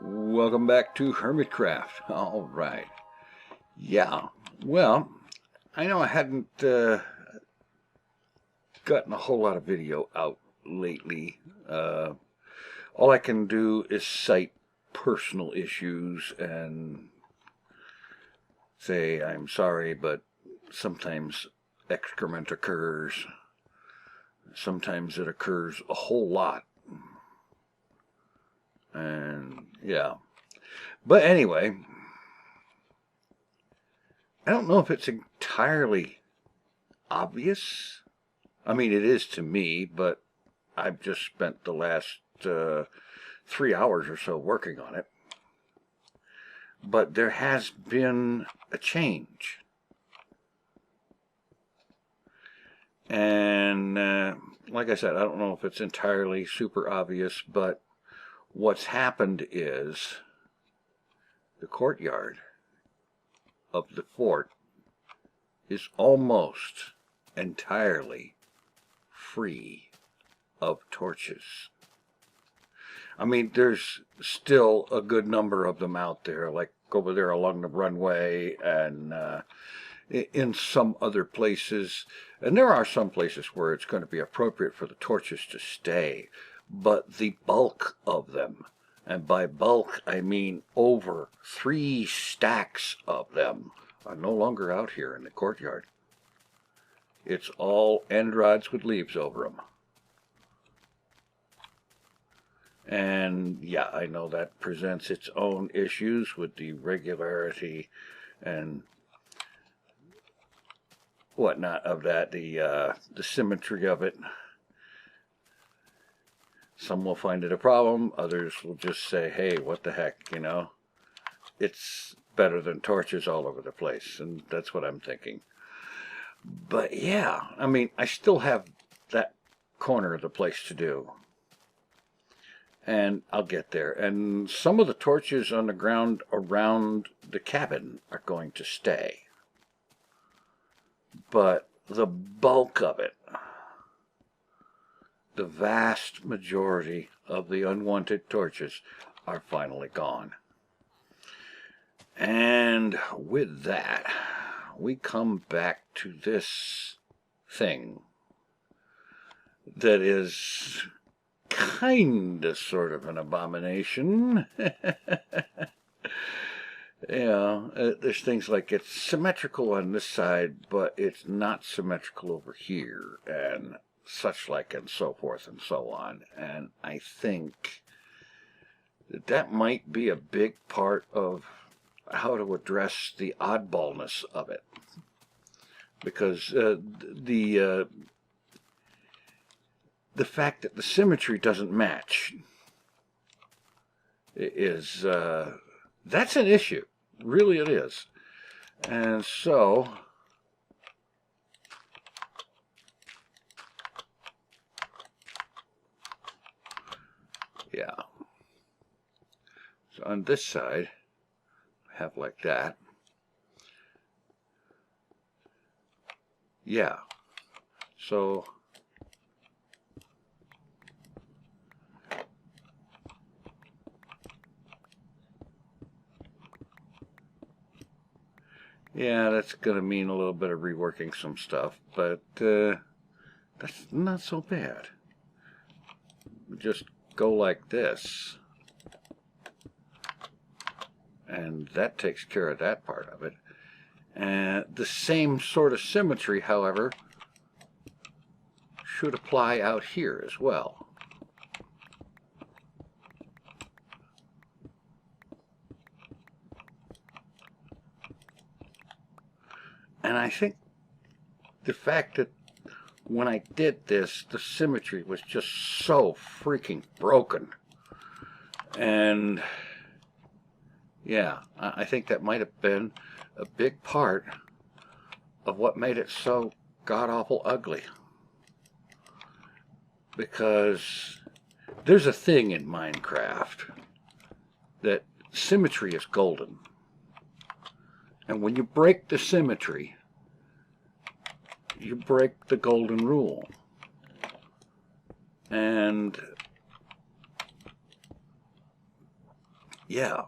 Welcome back to Hermitcraft. All right. Yeah. Well, I know I hadn't gotten a whole lot of video out lately. All I can do is cite personal issues and say I'm sorry, but sometimes excrement occurs. Sometimes it occurs a whole lot. And yeah. But anyway, I don't know if it's entirely obvious. I mean, it is to me, but I've just spent the last 3 hours or so working on it. But there has been a change. And like I said, I don't know if it's entirely super obvious, but what's happened is the courtyard of the fort is almost entirely free of torches. I mean, there's still a good number of them out there, like over there along the runway and in some other places. And there are some places where it's going to be appropriate for the torches to stay. But the bulk of them, and by bulk I mean over 3 stacks of them, are no longer out here in the courtyard. It's all end rods with leaves over them. And yeah, I know that presents its own issues with the regularity and whatnot of that, the symmetry of it. Some will find it a problem, others will just say, hey, what the heck, you know, it's better than torches all over the place, and that's what I'm thinking. But yeah, I mean, I still have that corner of the place to do, and I'll get there. And some of the torches on the ground around the cabin are going to stay, but the bulk of it, the vast majority of the unwanted torches, are finally gone. And with that, we come back to this thing that is kind of sort of an abomination. Yeah, there's things like it's symmetrical on this side, but it's not symmetrical over here, and such like, and so forth and so on. And I think that that might be a big part of how to address the oddballness of it, because the fact that the symmetry doesn't match is that's an issue. Really, it is. And so yeah. So on this side, I have like that. Yeah. So yeah, that's going to mean a little bit of reworking some stuff, but that's not so bad. Just go like this, and that takes care of that part of it. And the same sort of symmetry, however, should apply out here as well. And I think the fact that when I did this, the symmetry was just so freaking broken. And yeah, I think that might have been a big part of what made it so god-awful ugly. Because there's a thing in Minecraft that symmetry is golden. And when you break the symmetry, you break the golden rule. And yeah.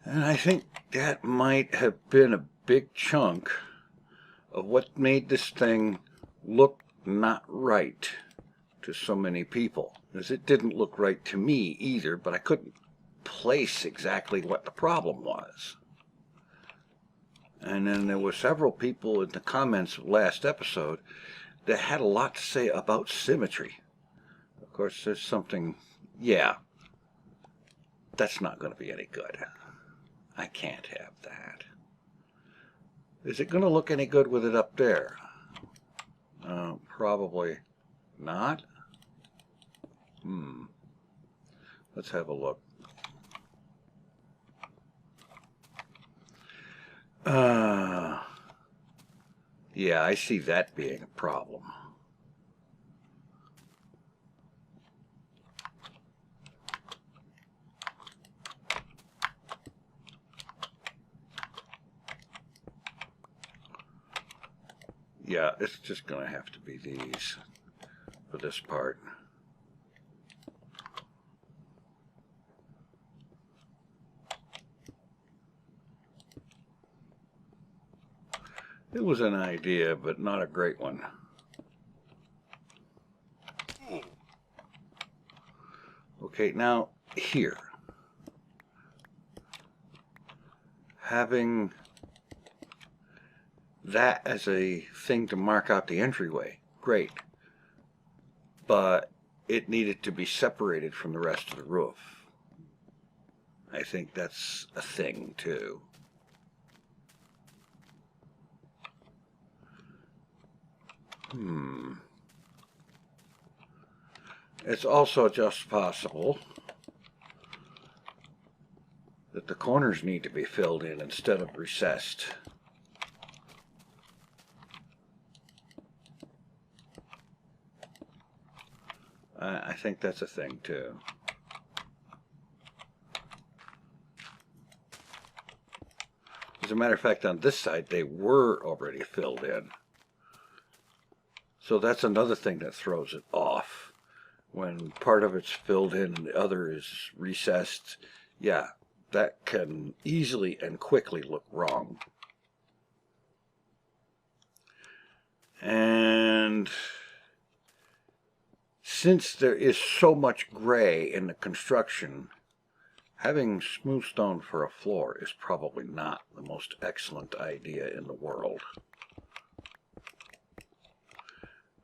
And I think that might have been a big chunk of what made this thing look not right to so many people. Because it didn't look right to me either, but I couldn't place exactly what the problem was. And then there were several people in the comments of last episode that had a lot to say about symmetry. Of course, there's something, yeah, that's not going to be any good. I can't have that. Is it going to look any good with it up there? Probably not. Let's have a look. Yeah, I see that being a problem. Yeah, it's just going to have to be these for this part. It was an idea, but not a great one. Okay, now here. Having that as a thing to mark out the entryway, great. But it needed to be separated from the rest of the roof. I think that's a thing too. It's also just possible that the corners need to be filled in instead of recessed. I think that's a thing too. As a matter of fact, on this side they were already filled in. So that's another thing that throws it off. When part of it's filled in and the other is recessed, yeah, that can easily and quickly look wrong. And since there is so much gray in the construction, having smooth stone for a floor is probably not the most excellent idea in the world.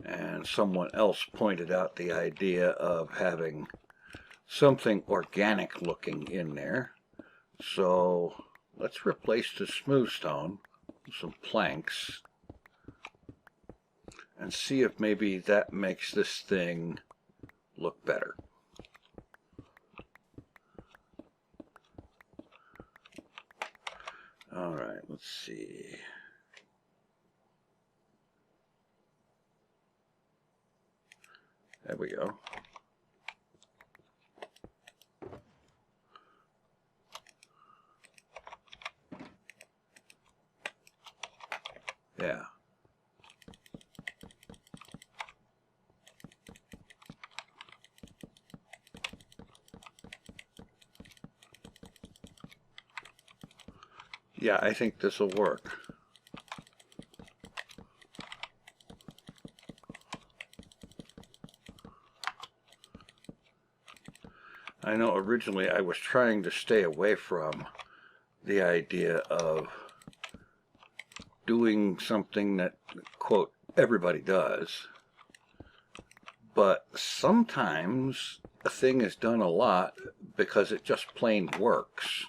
And someone else pointed out the idea of having something organic looking in there. So let's replace the smooth stone with some planks and see if maybe that makes this thing look better. All right, let's see. There we go. Yeah. Yeah, I think this will work. I know originally I was trying to stay away from the idea of doing something that, quote, everybody does. But sometimes a thing is done a lot because it just plain works.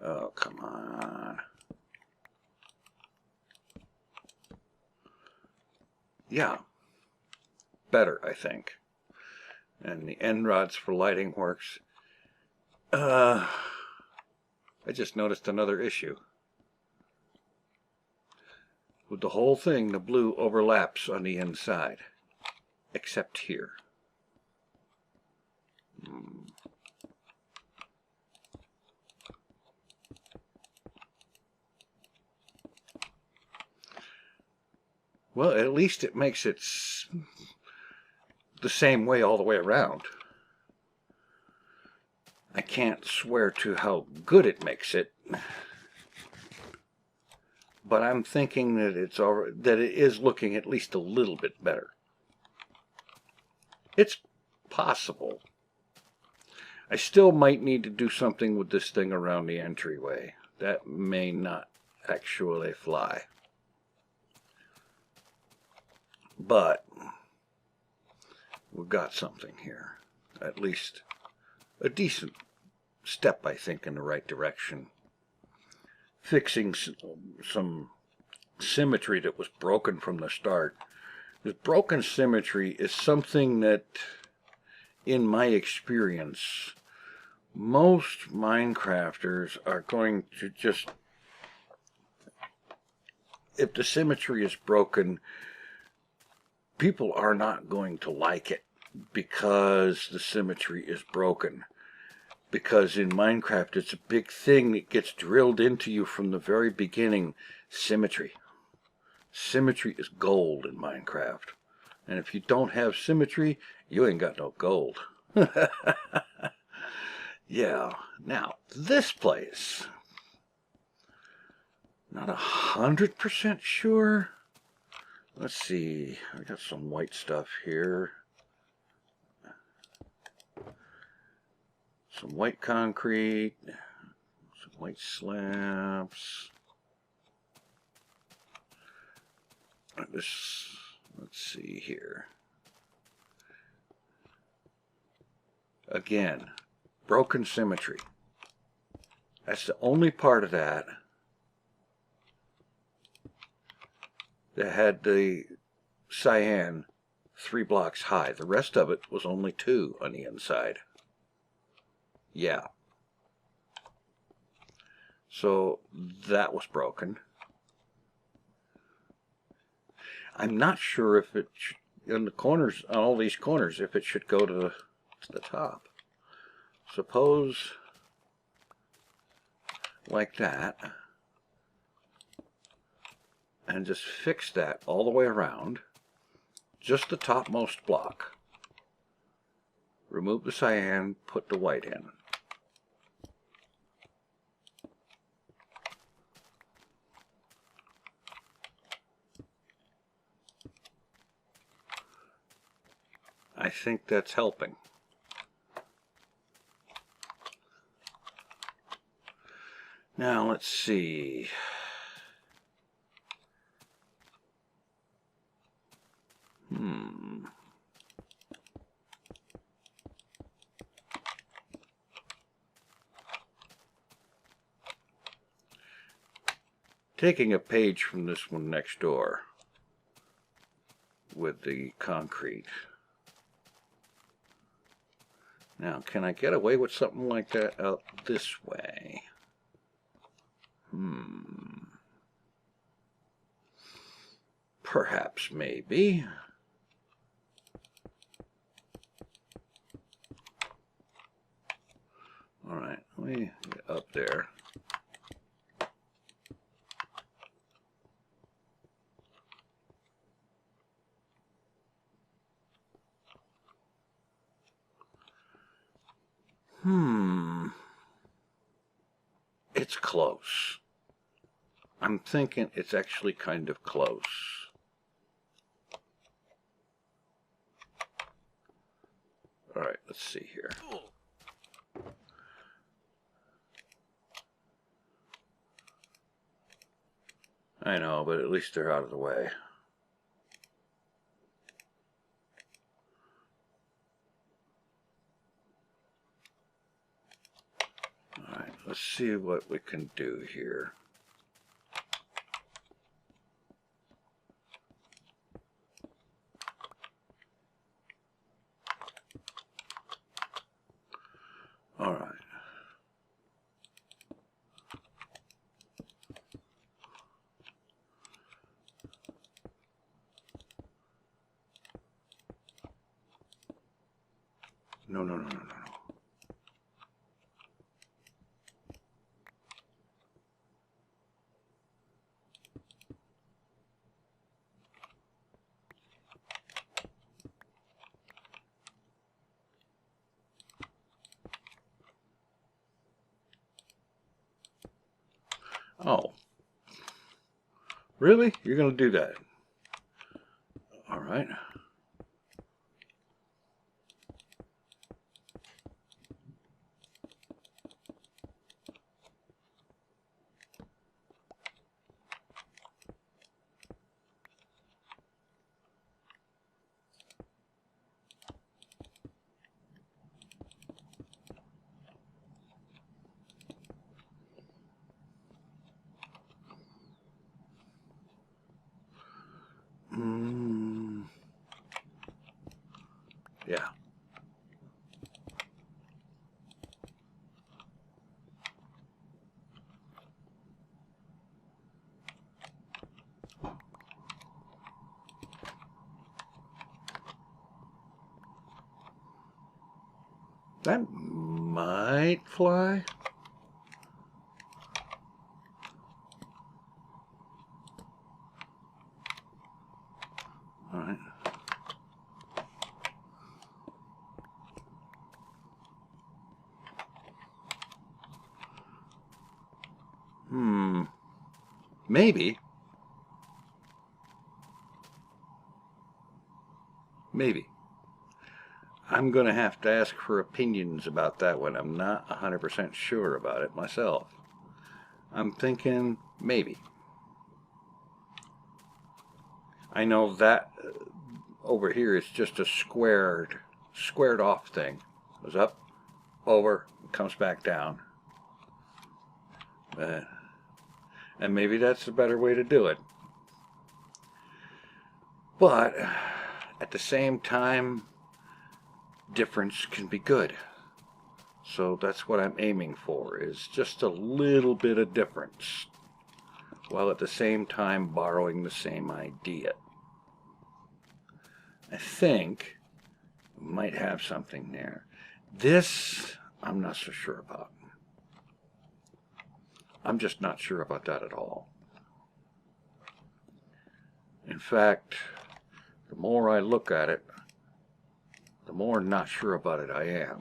Oh, come on. Yeah. Better, I think. And the end rods for lighting works. I just noticed another issue. With the whole thing, the blue overlaps on the inside, except here. Well, at least it makes it the same way all the way around. I can't swear to how good it makes it, but I'm thinking that it is looking at least a little bit better. It's possible. I still might need to do something with this thing around the entryway. That may not actually fly. But we've got something here. At least a decent step, I think, in the right direction. Fixing some symmetry that was broken from the start. This broken symmetry is something that, in my experience, most Minecrafters are going to just, if the symmetry is broken, people are not going to like it because the symmetry is broken. Because in Minecraft, it's a big thing that gets drilled into you from the very beginning. Symmetry. Symmetry is gold in Minecraft. And if you don't have symmetry, you ain't got no gold. Yeah. Now, this place. Not 100% sure. Let's see. I got some white stuff here. Some white concrete. Some white slabs. Let's see here. Again, broken symmetry. That's the only part of that that had the cyan 3 blocks high. The rest of it was only 2 on the inside. Yeah. So that was broken. I'm not sure if it should, in the corners, on all these corners, if it should go to the top. Suppose like that. And just fix that all the way around. Just the topmost block. Remove the cyan, put the white in. I think that's helping. Now let's see. Taking a page from this one next door with the concrete. Now, can I get away with something like that out this way? Perhaps, maybe. All right, let me get up there. It's close. I'm thinking it's actually kind of close. All right, let's see here. I know, but at least they're out of the way. All right, let's see what we can do here. All right. No. Oh. Really? You're going to do that? All right. Yeah. That might fly. All right. Maybe. Maybe. I'm going to have to ask for opinions about that one. I'm not 100% sure about it myself. I'm thinking maybe. I know that over here is just a squared off thing. Goes up, over, comes back down. And maybe that's the better way to do it. But at the same time, difference can be good. So that's what I'm aiming for, is just a little bit of difference, while at the same time borrowing the same idea. I think we might have something there. This, I'm not so sure about. I'm just not sure about that at all. In fact, the more I look at it, the more not sure about it I am.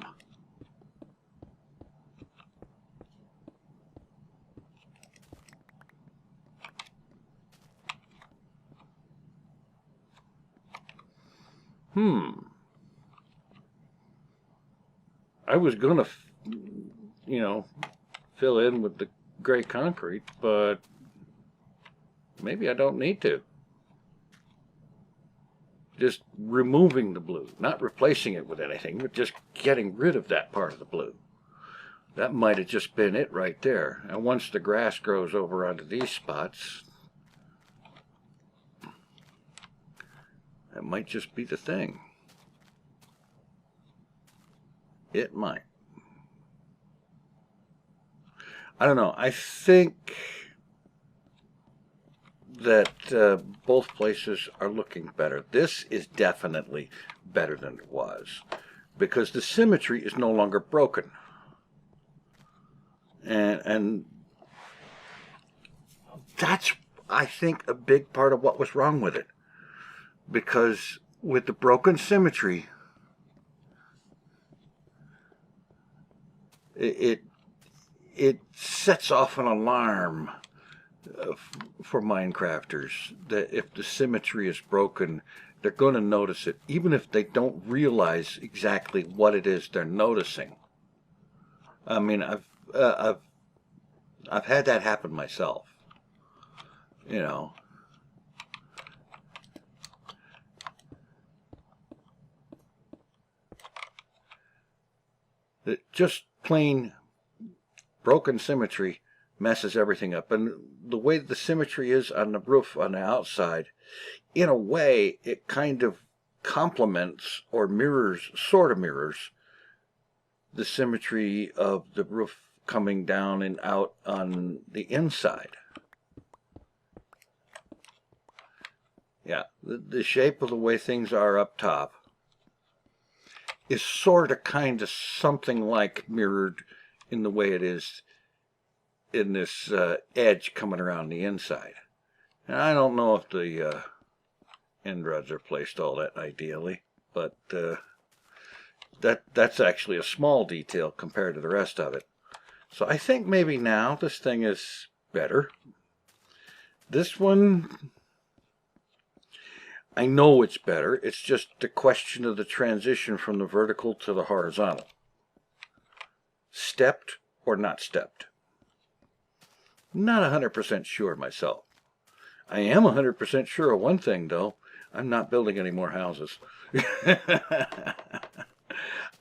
I was gonna, fill in with the gray concrete, but maybe I don't need to. Just removing the blue, not replacing it with anything, but just getting rid of that part of the blue. That might have just been it right there. And once the grass grows over onto these spots, that might just be the thing. It might. I don't know. I think that both places are looking better. This is definitely better than it was, because the symmetry is no longer broken. And that's, I think, a big part of what was wrong with it. Because with the broken symmetry, it sets off an alarm for Minecrafters that if the symmetry is broken, they're going to notice it, even if they don't realize exactly what it is they're noticing. I mean, I've had that happen myself. You know. It just plain broken symmetry messes everything up. And the way the symmetry is on the roof on the outside, in a way, it kind of complements or mirrors, sort of mirrors, the symmetry of the roof coming down and out on the inside. Yeah, the shape of the way things are up top is sort of kind of something like mirrored in the way it is in this edge coming around the inside. And I don't know if the end rods are placed all that ideally, but that's actually a small detail compared to the rest of it. So I think maybe now this thing is better. This one, I know it's better. It's just a question of the transition from the vertical to the horizontal. Stepped or not stepped. Not 100% sure myself. I am 100% sure of one thing, though. I'm not building any more houses.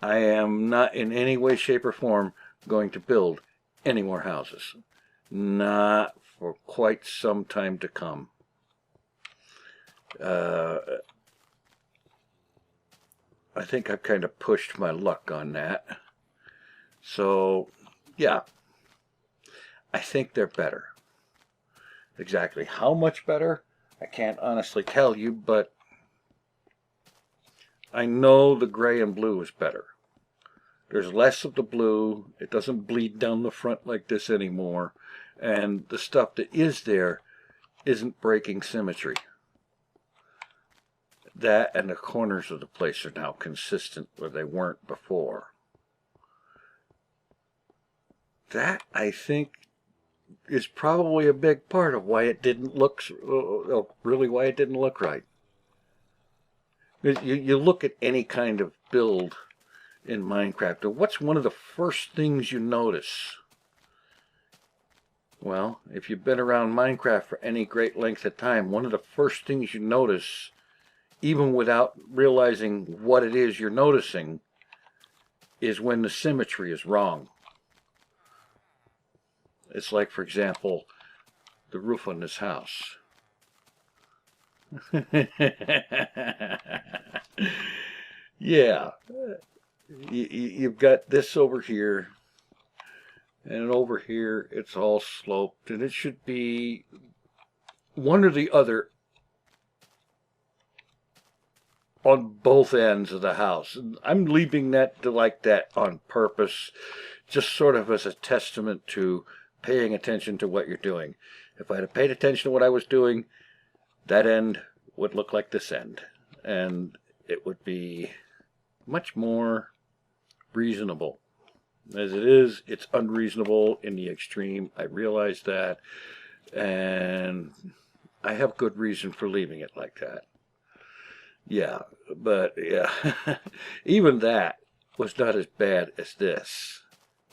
I am not in any way, shape, or form going to build any more houses. Not for quite some time to come. I think I've kind of pushed my luck on that. So, yeah. I think they're better. Exactly how much better, I can't honestly tell you, but I know the gray and blue is better. There's less of the blue. It doesn't bleed down the front like this anymore. And the stuff that is there isn't breaking symmetry. That and the corners of the place are now consistent where they weren't before. That, I think, is probably a big part of why it didn't look, really why it didn't look right. You look at any kind of build in Minecraft, and what's one of the first things you notice? Well, if you've been around Minecraft for any great length of time, one of the first things you notice, even without realizing what it is you're noticing, is when the symmetry is wrong. It's like, for example, the roof on this house. Yeah. You've got this over here, and over here it's all sloped, and it should be one or the other on both ends of the house. And I'm leaving that to like that on purpose, just sort of as a testament to paying attention to what you're doing. If I had paid attention to what I was doing, that end would look like this end, and it would be much more reasonable. As it is, it's unreasonable in the extreme. I realize that, and I have good reason for leaving it like that. Yeah, but yeah, even that was not as bad as this,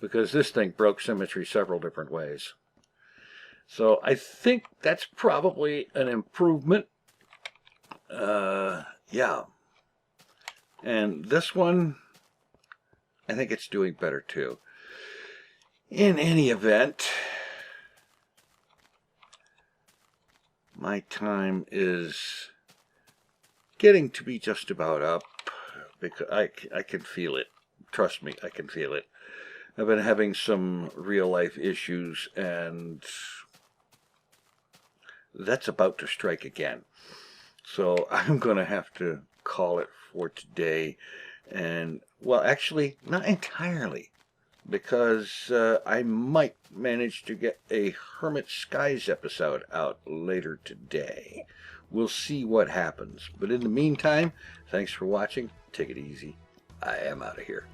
because this thing broke symmetry several different ways. So I think that's probably an improvement. Yeah. And this one, I think it's doing better too. In any event, my time is getting to be just about up, because I can feel it. Trust me, I can feel it. I've been having some real life issues, and that's about to strike again. So I'm going to have to call it for today. And, well, actually, not entirely, because I might manage to get a Hermit Skies episode out later today. We'll see what happens. But in the meantime, thanks for watching. Take it easy. I am out of here.